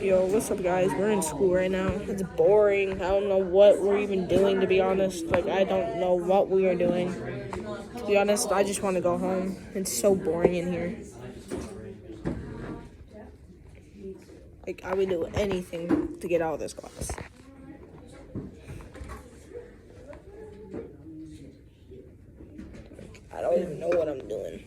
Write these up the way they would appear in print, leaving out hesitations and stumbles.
Yo, what's up, guys? We're in school right now. It's boring. I don't know what we're even doing, to be honest. Like, I don't know what we are doing. To be honest, I just want to go home. It's so boring in here. Like, I would do anything to get out of this class. Like, I don't even know what I'm doing.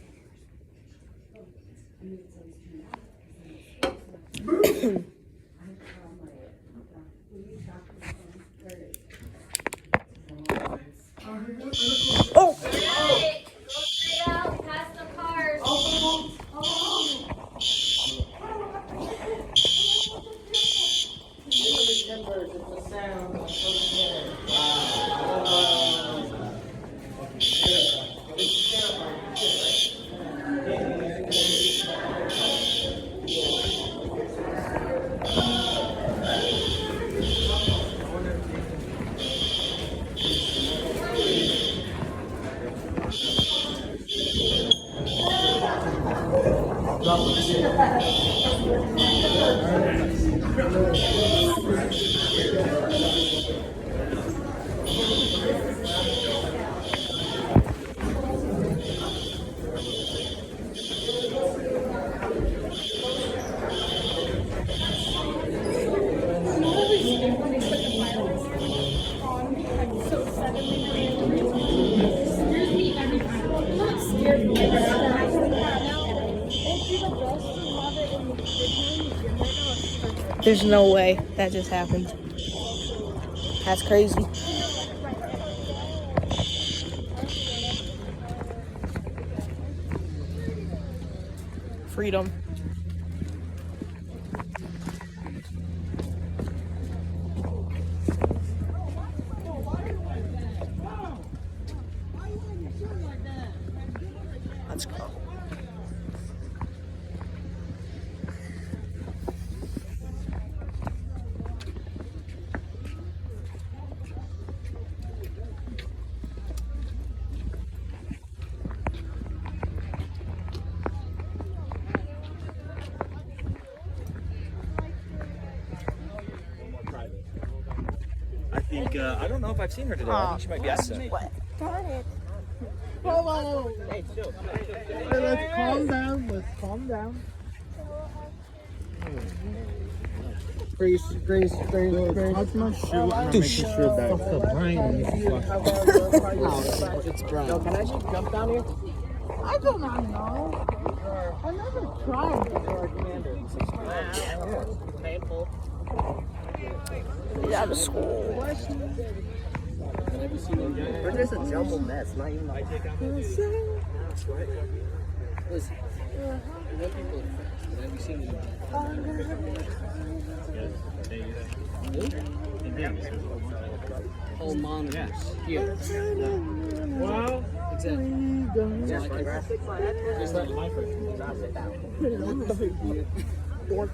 Oh! Hey, go straight out past the cars. There's no way that just happened. That's crazy. Freedom. Let's go. I don't know if I've seen her today. I think she might be absent. What? Darn it. Whoa. Hey, chill. Hey, let's calm down. Let's calm down. Grace. How's my shoe? I'm making sure that it's brown. Yo, can I just jump down here? I do not know. I never tried before, Commander. Painful. Get out of school. We're just a jumbled mess, not even like. Listen. What people have you seen them? Whole monitors here. Wow. Exactly. Just like my first. Well,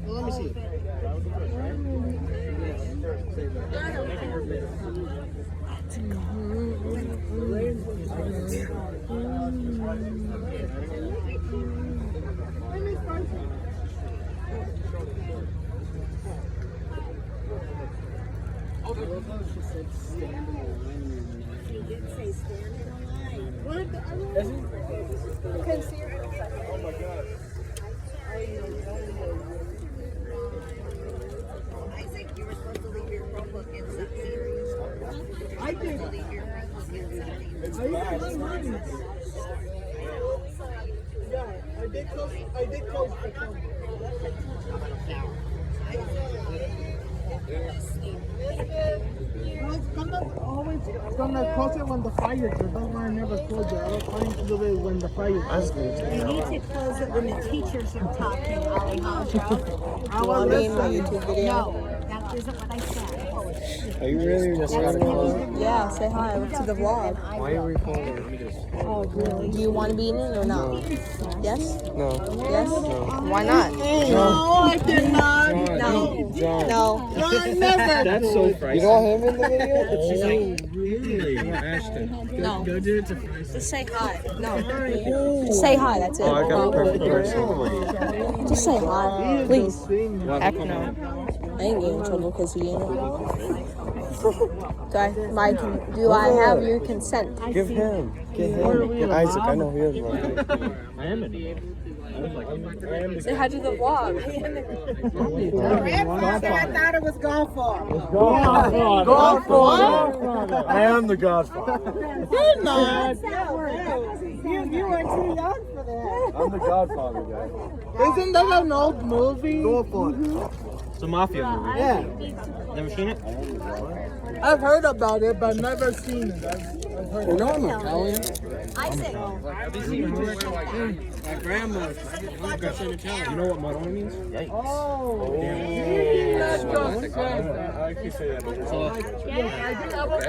let me see. He did say stand in a line. Oh my God. Isaac, you were supposed to leave your Chromebook in something. I did. Leave your Chromebook in something. Yeah, I did close the phone. It's gonna close it when the fire is. That's why I never close it. I was trying to do it when the fire is. You need to close it when the teachers are talking, Alejandro. I was listening. YouTube video. No, that isn't what I said. Are you really just Yeah, say hi to the vlog. Why are we recording? Oh, really? Do you want to be in it or not? Yes? No. Yes? Why not? No, I did not. No. John. No. I never. That's so frightening. You know him in the video? No. Go do it to Bryce. Just say hi. No. Just say hi. That's it. Oh, I got the perfect person. Just say hi, please. Heck no. I ain't getting in trouble because he ain't. Do I have your consent? Give him. Get him. Get Isaac. I know he is one. Say hi to the vlog. I thought it was Godfather. Godfather. I am the Godfather. You're not. You were too young for that. I'm the Godfather, guy. Isn't that an old movie? Go for it. It's a mafia movie. Yeah. Never seen it? I've heard about it, but never seen it. I've heard You know I'm Italian. Isaac. My grandma. You know what Maroni means?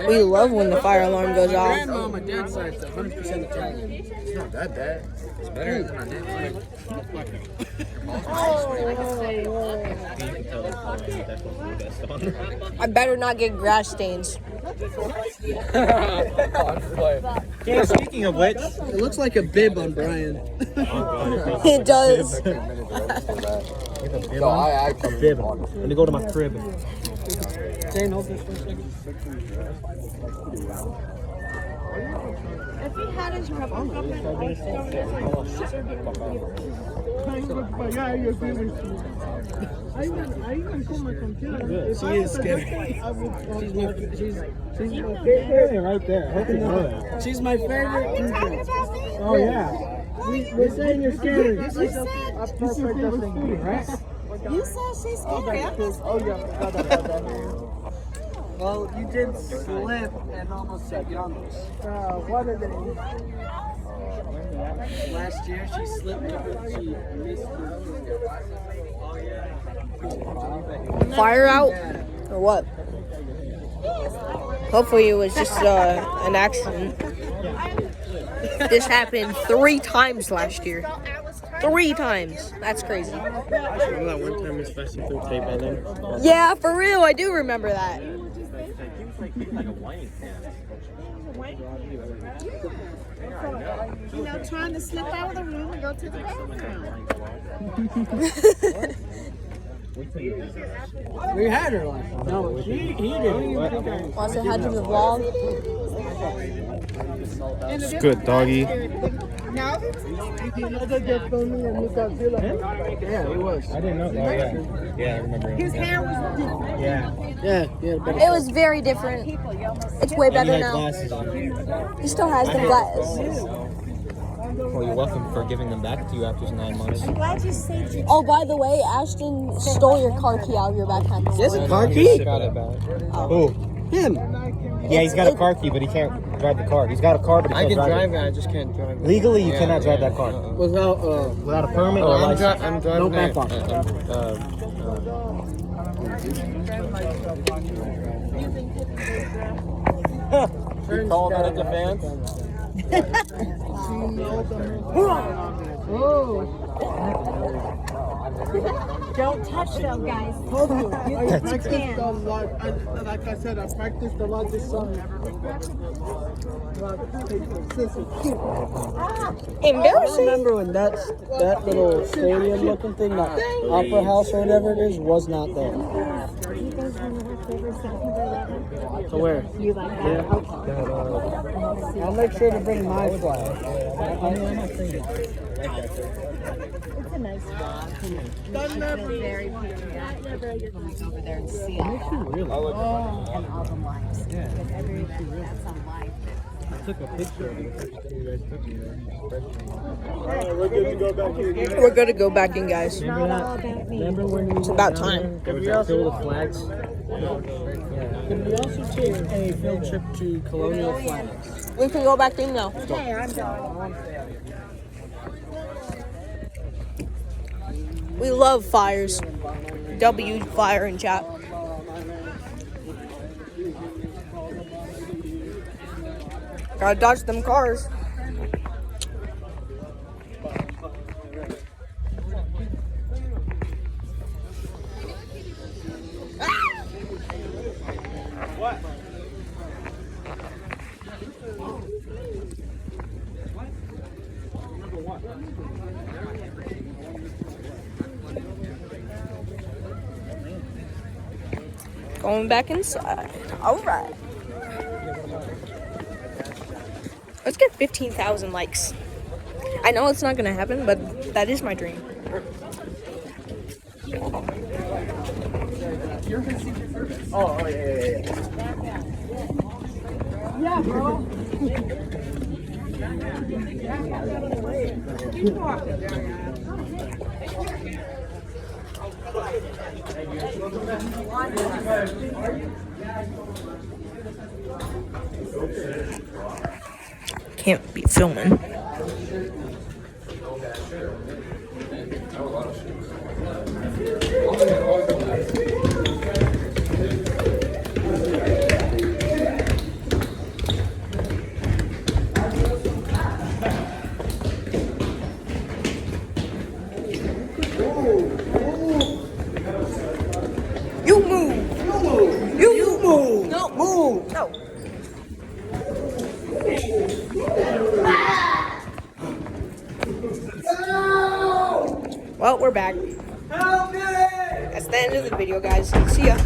We love when the fire alarm goes off. Grandma on my dad's side is 100% Italian. It's not that bad. It's better than my dad's side. I better not get grass stains. Yeah, speaking of which, It looks like a bib on Brian. It does. No, I come bib. Let me go to my crib. Jane, hold this for a second. If he had his rubber cup Yeah, you're good. I even put my computer. She is scary. She's my favorite. Right there. I hope you know that. She's my favorite teacher. Oh yeah. We're saying you're scary. That's perfect thing, right? You said she's scary. Oh yeah. Well, you did slip and almost said youngest. What are they? Last year she slipped. She missed Fire out? Or what? Hopefully it was just an accident. This happened 3 times last year. 3 times. That's crazy. Remember that one time Miss Festy threw tape at him? Yeah, for real. I do remember that. Trying to slip out of the room and go to the bathroom. We had her last time. No, he didn't. Want to say hi to the vlog? It's good, doggy. Yeah, he was. I didn't know. Oh, yeah. Yeah, I remember. His hair was different. Yeah. It was very different. It's way And he better had now. glasses on. He still has them glasses. Well, you're welcome for giving them back to you after 9 months. I'm glad you saved your Oh, by the way, Ashton stole your car key out of your backpack. He has a car He key? got it back. Who? Him. Yeah, he's got a car key, but he can't drive the car. He's got a car, but he I can't can drive drive it, I just can't drive it. Legally, you cannot drive that car. Without Without a permit Oh, or a I'm license. driving No it. back You called it a defense? Don't touch them, guys. I practiced a lot. Like I said, I practiced a lot this summer. I Embarrassing. remember when that little stadium looking thing, that opera house or whatever it is, was not there. You guys want to have favors that you So where? You like that? Okay. I'll make sure to bring my flag. It's a nice spot. It's very pretty. I never get to over there and see it. And all the lights. Because everything that's on light. I took a picture of it. We're gonna go back in, guys. Not all about me. Remember when we It's about time. There was that field of flags. Can we also take a field trip to Colonial Flags? We can go back in now. Hey, I'm done. We love fires. W fire in chat. Gotta dodge them cars. Going back inside. All right. Let's get 15,000 likes. I know it's not gonna happen, but that is my dream. Oh, yeah. Yeah, bro. Can't be filming. You move. You move. No, move. No. Well, we're back. Help me! That's the end of the video, guys. See ya.